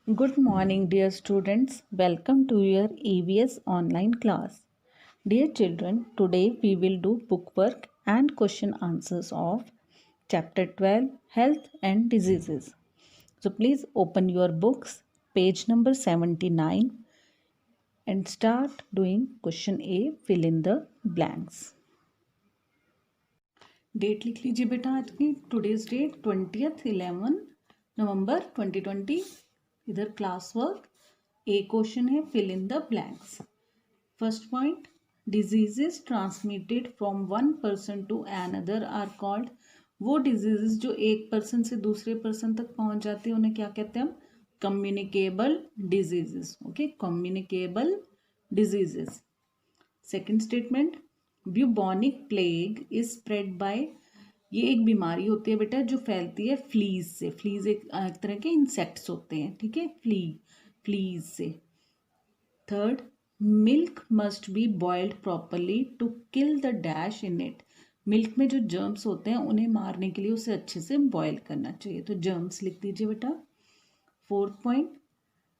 Good morning, dear students. Welcome to your EVS online class. Dear children, today we will do bookwork and question answers of Chapter 12 Health and Diseases. So please open your books, page number 79, and start doing question A. Fill in the blanks. Date लिख लीजिए बेटा आज की. Today's date 20/11 November 2020. इधर class work A question है, fill in the blanks. First point, diseases transmitted from one person to another are called. वो diseases जो एक पर्सन से दूसरे पर्सन तक पहुंच जाती है उन्हें क्या कहते हैं हम? Communicable diseases. Okay, communicable diseases. Second statement, bubonic plague is spread by. ये एक बीमारी होती है बेटा जो फैलती है फ्लीज से. फ्लीज एक तरह के इंसेक्ट्स होते हैं, ठीक है, फ्लीज से. Third, milk must be boiled properly to kill the dash in it. Milk में जो जर्म्स होते हैं उन्हें मारने के लिए उसे अच्छे से बॉयल करना चाहिए. तो जर्म्स लिख दीजिए बेटा. Fourth point,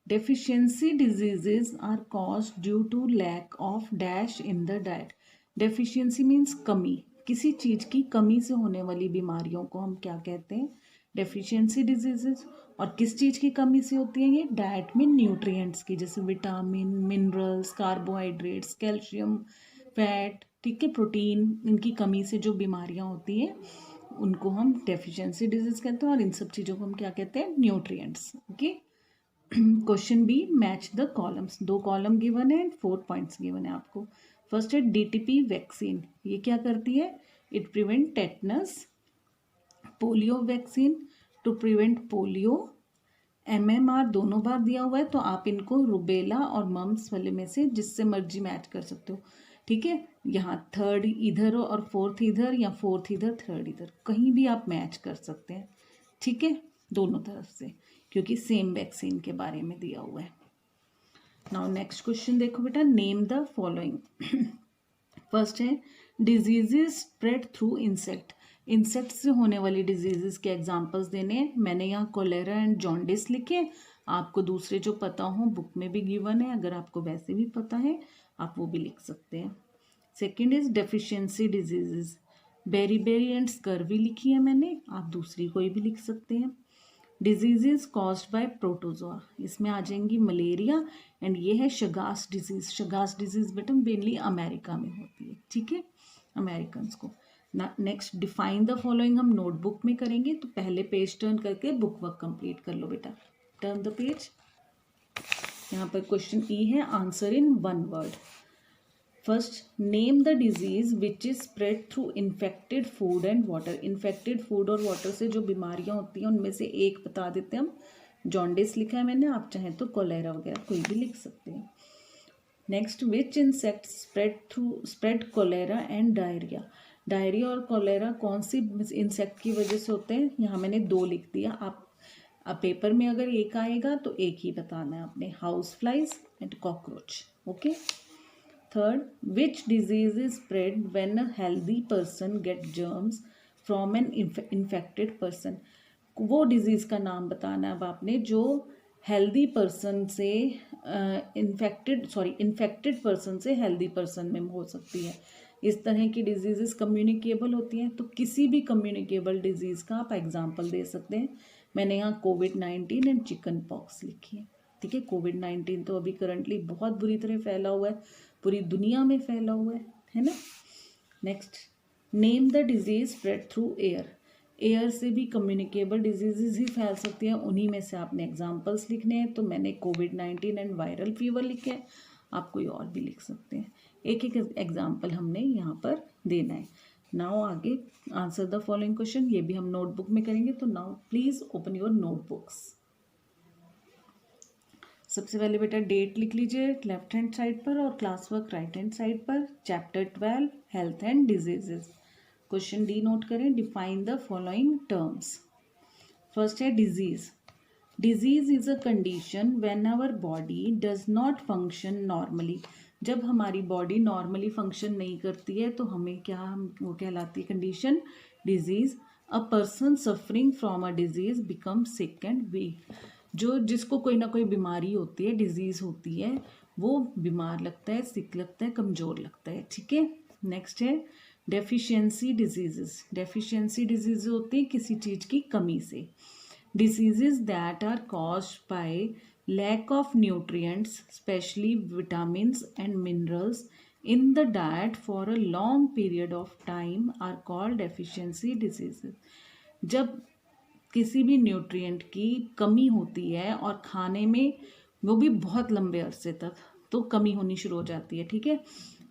deficiency diseases are caused due to lack of dash in the diet. Deficiency means कमी. किसी चीज़ की कमी से होने वाली बीमारियों को हम क्या कहते हैं? Deficiency diseases. और किस चीज़ की कमी से होती है ये? डाइट में न्यूट्रिएंट्स की, जैसे vitamin, minerals, carbohydrates, calcium, fat, ठीक है, प्रोटीन. इनकी कमी से जो बीमारियां होती हैं उनको हम डेफिशिएंसी डिजीज कहते हैं. और इन सब चीज़ों को हम क्या कहते हैं? Nutrients. Okay. Question B, match the columns. 2 column given है एंड 4 पॉइंट्स गिवन है आपको. फर्स्ट है डीटीपी वैक्सीन. ये क्या करती है? It prevent tetanus. Polio vaccine to prevent polio. MMR दोनों बार दिया हुआ है तो आप इनको रुबेला और मम्स वाले में से जिससे मर्जी मैच कर सकते हो, ठीक है. यहाँ थर्ड इधर और फोर्थ इधर, या फोर्थ इधर थर्ड इधर, कहीं भी आप मैच कर सकते हैं, ठीक है, दोनों तरफ से, क्योंकि सेम वैक्सीन के बारे में दिया हुआ है. नाउ नेक्स्ट क्वेश्चन देखो बेटा. Name the following. फर्स्ट है diseases spread through insect. Insect से होने वाली डिजीजेस के एग्जांपल्स देने हैं. मैंने यहाँ कोलेरा एंड जॉन्डिस लिखे. आपको दूसरे जो पता हो बुक में भी गिवन है, अगर आपको वैसे भी पता है आप वो भी लिख सकते हैं. Second is deficiency diseases. Beri and scurvy लिखी है मैंने, आप दूसरी कोई भी लिख सकते हैं. डिजीजेज कॉज्ड बाय प्रोटोजोआ, इसमें आ जाएंगी मलेरिया. एंड ये है शगास डिजीज. शगास डिजीज बेटा मेनली अमेरिका में होती है, ठीक है, अमेरिकन को. नेक्स्ट, डिफाइन द फॉलोइंग हम नोटबुक में करेंगे, तो पहले पेज टर्न करके बुक वर्क कंप्लीट कर लो बेटा. Turn the page. यहाँ पर क्वेश्चन ई है, answer in 1 word. First, name the disease which is spread through infected food and water. Infected food और वाटर से जो बीमारियां होती हैं उनमें से एक बता देते हैं हम. जॉन्डिस लिखा है मैंने, आप चाहें तो कोलेरा वगैरह कोई भी लिख सकते हैं. Next, which insect spread cholera and diarrhoea. Diarrhoea और कोलेरा कौन सी इंसेक्ट की वजह से होते हैं? यहाँ मैंने 2 लिख दिया. आप पेपर में अगर एक आएगा तो एक ही बताना है आपने. House flies and cockroach. Okay. Third, which disease is spread when a healthy person get germs from an infected person. वो डिजीज़ का नाम बताना है अब आपने जो हेल्दी पर्सन से इन्फेक्टेड पर्सन से हेल्दी पर्सन में हो सकती है. इस तरह की डिजीज़ेस कम्युनिकेबल होती हैं. तो किसी भी कम्युनिकेबल डिजीज़ का आप एग्जांपल दे सकते हैं. मैंने यहाँ कोविड-19 एंड चिकन पॉक्स लिखी है, ठीक है. कोविड-19 तो अभी करंटली बहुत बुरी तरह फैला हुआ है, पूरी दुनिया में फैला हुआ है ना. Next, name the disease spread through air. Air से भी कम्युनिकेबल डिजीजेज ही फैल सकती हैं, उन्हीं में से आपने एग्जांपल्स लिखने हैं. तो मैंने कोविड-19 एंड वायरल फीवर लिखे हैं, आप कोई और भी लिख सकते हैं. एक एक एग्जांपल हमने यहाँ पर देना है. नाउ आगे, आंसर द फॉलोइंग क्वेश्चन. ये भी हम नोटबुक में करेंगे. तो now please open your notebooks. सबसे पहले बेटा डेट लिख लीजिए लेफ्ट हैंड साइड पर और class work right hand side पर. Chapter 12 health and diseases. Question D note करें. Define the following terms. First है disease. Disease is a condition when our body does not function normally. जब हमारी body normally function नहीं करती है तो हमें क्या वो कहलाती है condition? Disease. A person suffering from a disease become sick and weak. जो जिसको कोई ना कोई बीमारी होती है, डिजीज़ होती है, वो बीमार लगता है, सिक लगता है, कमज़ोर लगता है, ठीक है। नेक्स्ट है डेफिशिएंसी डिजीजेस। डेफिशिएंसी डिजीज होती है किसी चीज़ की कमी से। Diseases that are caused by lack of nutrients, especially vitamins and minerals, in the diet for a long period of time are called deficiency diseases. जब किसी भी न्यूट्रिएंट की कमी होती है और खाने में वो भी बहुत लंबे अरसे तक, तो कमी होनी शुरू हो जाती है, ठीक है,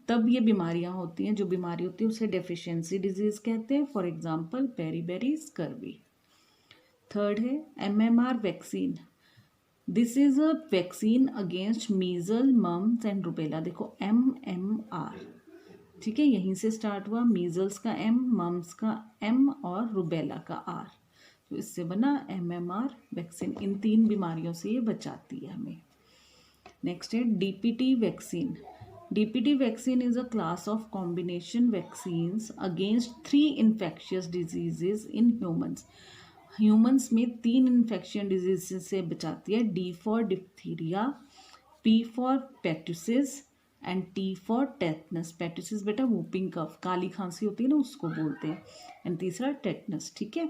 तब ये बीमारियां होती हैं। जो बीमारी होती है उसे डेफिशिएंसी डिजीज कहते हैं। For example beriberi scurvy. Third है MMR vaccine. This is a vaccine against measles, mumps and rubella. देखो MMR, ठीक है, यहीं से स्टार्ट हुआ। मीजल्स का M, मम्स का M और रुबेला का R, तो इससे बना MMR वैक्सीन। इन 3 बीमारियों से ये बचाती है हमें। नेक्स्ट है DPT vaccine. DPT vaccine is a class of combination vaccines against 3 infectious diseases in humans. Humans में 3 इन्फेक्शन डिजीज से बचाती है। D for diphtheria, P for pertussis and T for tetanus. Pertussis बेटा वूपिंग कफ, काली खांसी होती है ना, उसको बोलते हैं। एंड तीसरा टेटनस, ठीक है।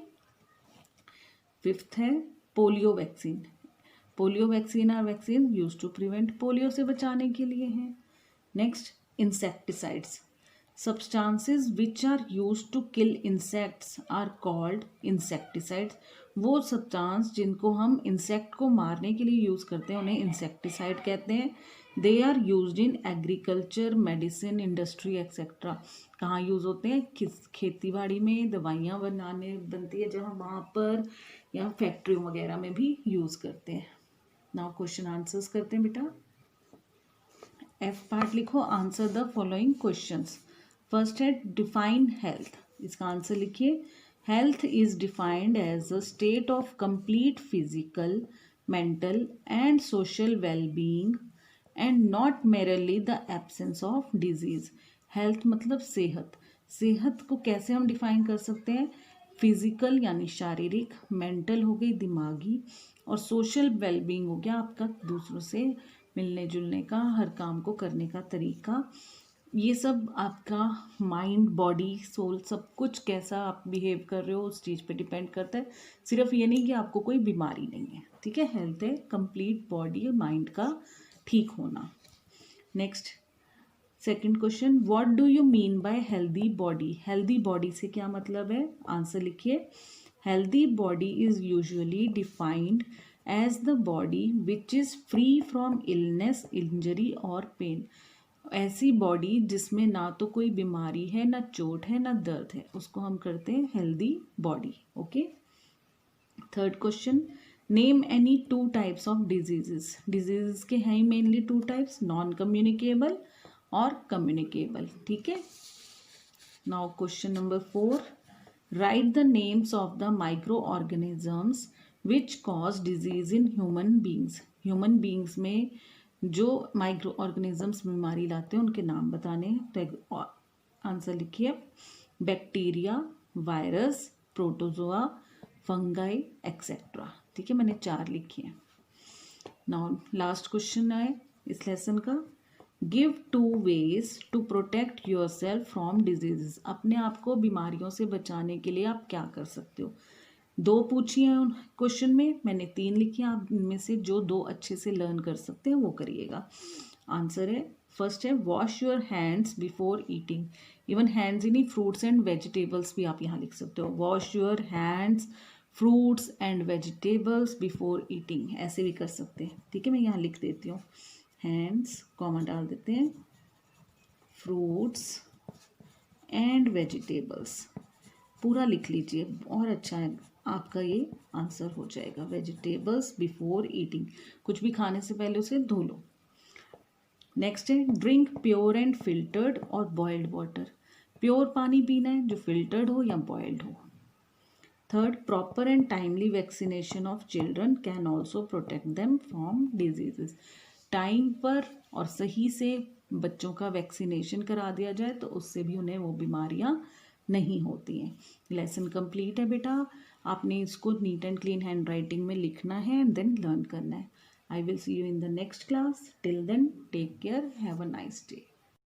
फिफ्थ है polio vaccine. Polio vaccine are vaccine use to prevent, polio से बचाने के लिए है। Next insecticides. Substances which are used to kill insects are called insecticides. वो सब्सटेंस जिनको हम इंसेक्ट को मारने के लिए यूज़ करते हैं उन्हें इंसेक्टिसाइड कहते हैं। They are used in agriculture, medicine, industry etcetera. कहाँ यूज़ होते हैं? खेती बाड़ी में, दवाइयाँ बनाने बनती है जहाँ, वहाँ पर, या फैक्ट्रियों वगैरह में भी यूज़ करते हैं। नाउ क्वेश्चन आंसर्स करते हैं बेटा। F पार्ट लिखो, answer the following questions. First है डिफाइन हेल्थ। इसका आंसर लिखिए। Health is defined as a state of complete physical, mental and social wellbeing and not merely the absence of disease. Health मतलब सेहत। सेहत को कैसे हम डिफाइन कर सकते हैं? फिजिकल यानी शारीरिक, मेंटल हो गई दिमागी, और सोशल वेलबींग हो गया आपका दूसरों से मिलने जुलने का, हर काम को करने का तरीका। ये सब आपका माइंड, बॉडी, सोल, सब कुछ कैसा आप बिहेव कर रहे हो उस चीज़ पे डिपेंड करता है। सिर्फ ये नहीं कि आपको कोई बीमारी नहीं है, ठीक है। हेल्थ है कंप्लीट बॉडी माइंड का ठीक होना। Next second question, what do you mean by healthy body? Healthy body से क्या मतलब है? आंसर लिखिए। Healthy body is usually defined as the body which is free from illness, injury और पेन। ऐसी बॉडी जिसमें ना तो कोई बीमारी है, ना चोट है, ना दर्द है, उसको हम करते हैं healthy body. Okay. Third question, name any 2 types of diseases. Diseases के हैं मेनली 2 टाइप्स, नॉन कम्युनिकेबल और कम्युनिकेबल, ठीक है। Now question number 4, right the names of the micro organisms which cause disease in human beings. Human beings में जो micro organisms बीमारी लाते हैं उनके नाम बताने। आंसर लिखिए। Bacteria, virus, protozoa, fungi etcetera, ठीक है। मैंने 4 लिखी हैं। नाउ लास्ट क्वेश्चन है इस लेसन का, give 2 ways to protect yourself from diseases. अपने आप को बीमारियों से बचाने के लिए आप क्या कर सकते हो? 2 पूछी हैं क्वेश्चन में, मैंने 3 लिखी हैं। आप इनमें से जो 2 अच्छे से लर्न कर सकते हैं वो करिएगा। आंसर है, फर्स्ट है wash your hands before eating. Even hands ही नहीं, फ्रूट्स एंड वेजिटेबल्स भी आप यहाँ लिख सकते हो। Wash your hands, fruits and vegetables before eating, ऐसे भी कर सकते हैं, ठीक है। मैं यहाँ लिख देती हूँ, हैंड्स कॉमा डाल देते हैं, फ्रूट्स एंड वेजिटेबल्स, पूरा लिख लीजिए और अच्छा है आपका ये आंसर हो जाएगा। वेजिटेबल्स बिफोर ईटिंग, कुछ भी खाने से पहले उसे धो लो। नेक्स्ट है ड्रिंक प्योर एंड फिल्टर्ड और बॉइल्ड वाटर। प्योर पानी पीना है जो फिल्टर्ड हो या बॉइल्ड हो। Third, proper and timely vaccination of children can also protect them from diseases. Time पर और सही से बच्चों का वैक्सीनेशन करा दिया जाए तो उससे भी उन्हें वो बीमारियां नहीं होती हैं। लेसन कंप्लीट है बेटा। आपने इसको neat and clean hand writing में लिखना है एंड देन लर्न करना है. I will see you in the next class. Till then, take care. Have a nice day.